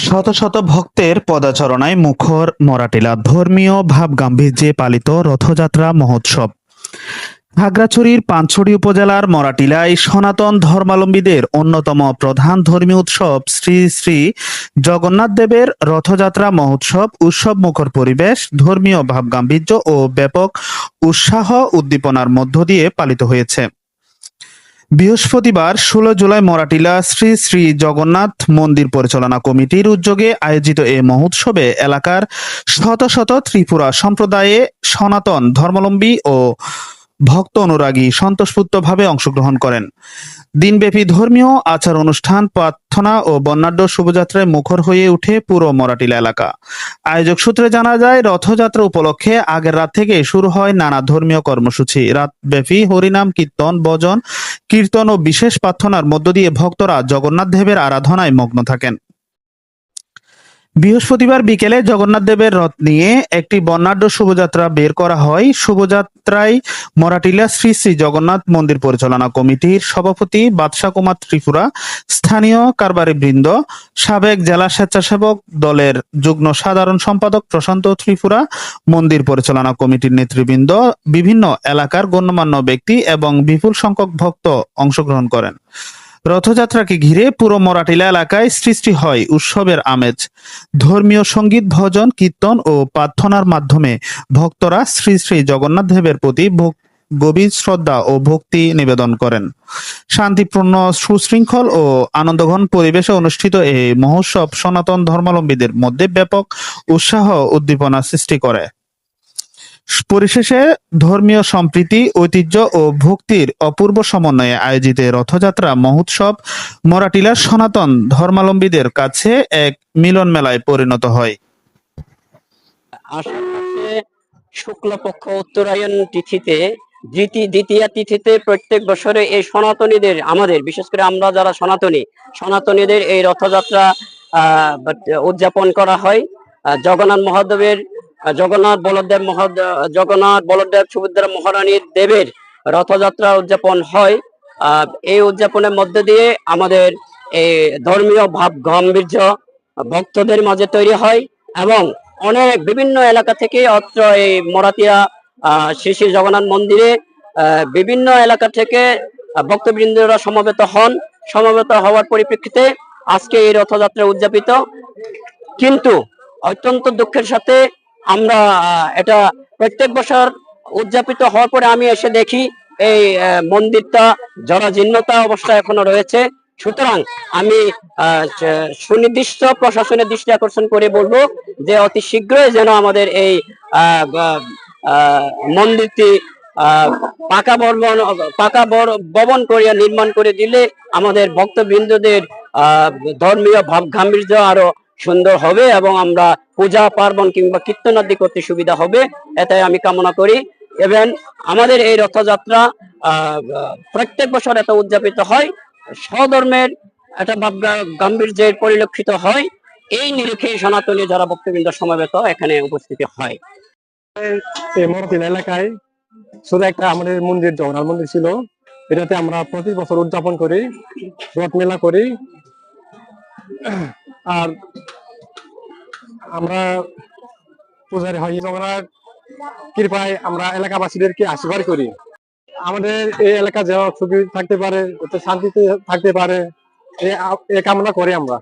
শত শত ভক্তের পদাচরণায় মুখর মরাটিলা ধর্মীয় ভাবগাম্ভীর্যে পালিত রথযাত্রা মহোৎসব। খাগড়াছড়ির পানছড়ি উপজেলার মরাটিলায় সনাতন ধর্মাবলম্বীদের অন্যতম প্রধান ধর্মীয় উৎসব শ্রী শ্রী জগন্নাথ দেবের রথযাত্রা মহোৎসব উৎসব মুখর পরিবেশ, ধর্মীয় ভাবগাম্ভীর্য ও ব্যাপক উৎসাহ উদ্দীপনার মধ্য দিয়ে পালিত হয়েছে। বৃহস্পতিবার ১৬ জুলাই মরাটিলা শ্রী শ্রী জগন্নাথ মন্দির পরিচালনা কমিটির উদ্যোগে আয়োজিত এ মহোৎসবে এলাকার শত শত ত্রিপুরা সম্প্রদায়ে সনাতন ধর্মাবলম্বী ও ভক্ত অনুরাগী স্বতঃস্ফূর্তভাবে অংশগ্রহণ করেন। দিনব্যাপী ধর্মীয় আচার অনুষ্ঠান, প্রার্থনা ও বর্ণাঢ্য শোভাযাত্রায় মুখর হয়ে ওঠে পুরো মরাটিলা এলাকা। আয়োজক সূত্রে জানা যায়, রথযাত্রা উপলক্ষে আগের রাত থেকে শুরু হয় নানা ধর্মীয় কর্মসূচি। রাতব্যাপী হরিনাম, কীর্তন, ভজন, কীর্তন ও বিশেষ প্রার্থনার মধ্য দিয়ে ভক্তরা জগন্নাথ দেবের আরাধনায় মগ্ন থাকেন। বৃহস্পতিবার বিকেলে জগন্নাথ দেবের রথ নিয়ে একটি বর্ণাঢ্য শোভাযাত্রা বের করা হয়। শোভাযাত্রায় মরাটিলা শ্রী শ্রী জগন্নাথ মন্দির পরিচালনা কমিটির সভাপতি বাদশা কুমার ত্রিপুরা, স্থানীয় কারবারি বৃন্দ, সাবেক জেলা স্বেচ্ছাসেবক দলের যুগ্ম সাধারণ সম্পাদক প্রশান্ত ত্রিপুরা, মন্দির পরিচালনা কমিটির নেতৃবৃন্দ, বিভিন্ন এলাকার গণ্যমান্য ব্যক্তি এবং বিপুল সংখ্যক ভক্ত অংশগ্রহণ করেন। রথযাত্রাকে ঘিরে পুরো মরাটিলা এলাকায় সৃষ্টি হয় উৎসবের আমেজ। ধর্মীয় সঙ্গীত, ভজন, কীর্তন ও প্রার্থনার মাধ্যমে ভক্তরা শ্রী শ্রী জগন্নাথ দেবের প্রতি গভীর শ্রদ্ধা ও ভক্তি নিবেদন করেন। শান্তিপূর্ণ, সুশৃঙ্খল ও আনন্দঘন পরিবেশে অনুষ্ঠিত এই মহোৎসব সনাতন ধর্মাবলম্বীদের মধ্যে ব্যাপক উৎসাহ উদ্দীপনা সৃষ্টি করে। পরিশেষে ধর্মীয় সম্প্রীতি, ঐতিহ্য ও ভক্তির অপূর্ব সমন্বয়ে আয়োজিত রথযাত্রা মহোৎসব মরাটিলার সনাতন ধর্মাবলম্বীদের কাছে এক মিলন মেলায় পরিণত হয়। আশেপাশে শুক্লপক্ষ উত্তরায়ণ তিথিতে দ্বিতীয়া তিথিতে প্রত্যেক বছরে এই সনাতনীদের, আমাদের বিশেষ করে আমরা যারা সনাতনীদের এই রথযাত্রা উদযাপন করা হয়। জগন্নাথ বলদেব সুভদ্রা মহারানীর দেবের রথযাত্রা উদযাপন হয়। এই উদযাপনের মধ্যে দিয়ে আমাদের এই ধর্মীয় ভাব গাম্ভীর্য ভক্তদের মাঝে তৈরি হয় এবং অনেক বিভিন্ন এলাকা থেকে অত্র এই মরাতিয়া শ্রী শ্রী জগন্নাথ মন্দিরে বিভিন্ন এলাকা থেকে ভক্তবৃন্দরা সমবেত হওয়ার পরিপ্রেক্ষিতে আজকে এই রথযাত্রা উদযাপিত। কিন্তু অত্যন্ত দুঃখের সাথে আমরা এটা প্রত্যেক বছর উদযাপিত হওয়ার পরে আমি এসে দেখি এই মন্দিরটা জরাজীর্ণতা অবস্থায় এখনো রয়েছে। সুতরাং আমি সুনির্দিষ্ট প্রশাসনের দৃষ্টি আকর্ষণ করে বলবো যে অতি শীঘ্রই যেন আমাদের এই মন্দিরটি পাকা ভবন করিয়া নির্মাণ করে দিলে আমাদের ভক্তবৃন্দদের ধর্মীয় ভাব গাম্ভীর্য আরো সুন্দর হবে এবং আমরা পূজা পার্বণ কিংবা কীর্তনাদি করতে সুবিধা হবে, এটাই আমি কামনা করি। এবং আমাদের এই রথযাত্রা প্রত্যেক বছর এটা উদযাপিত হয়, স্বধর্মের একটা ভাব গাম্ভীর্যের পরিলক্ষিত হয়। এই নিরিখে সনাতনী যারা ভক্তবৃন্দ সমাবেত এখানে উপস্থিত হয়। এই মরাটিলা এলাকায় শুধু একটা আমাদের মন্দির, জগন্নাথ মন্দির ছিল, এটাতে আমরা প্রতি বছর উদযাপন করি, রথ মেলা করি। আর আমরা পূজারি হই, জগন্নাথ কৃপায় আমরা এলাকাবাসীদেরকে আশীর্বাদ করি। আমাদের এই এলাকা যেন সুখী থাকতে পারে, শান্তিতে থাকতে পারে, এই কামনা করি আমরা।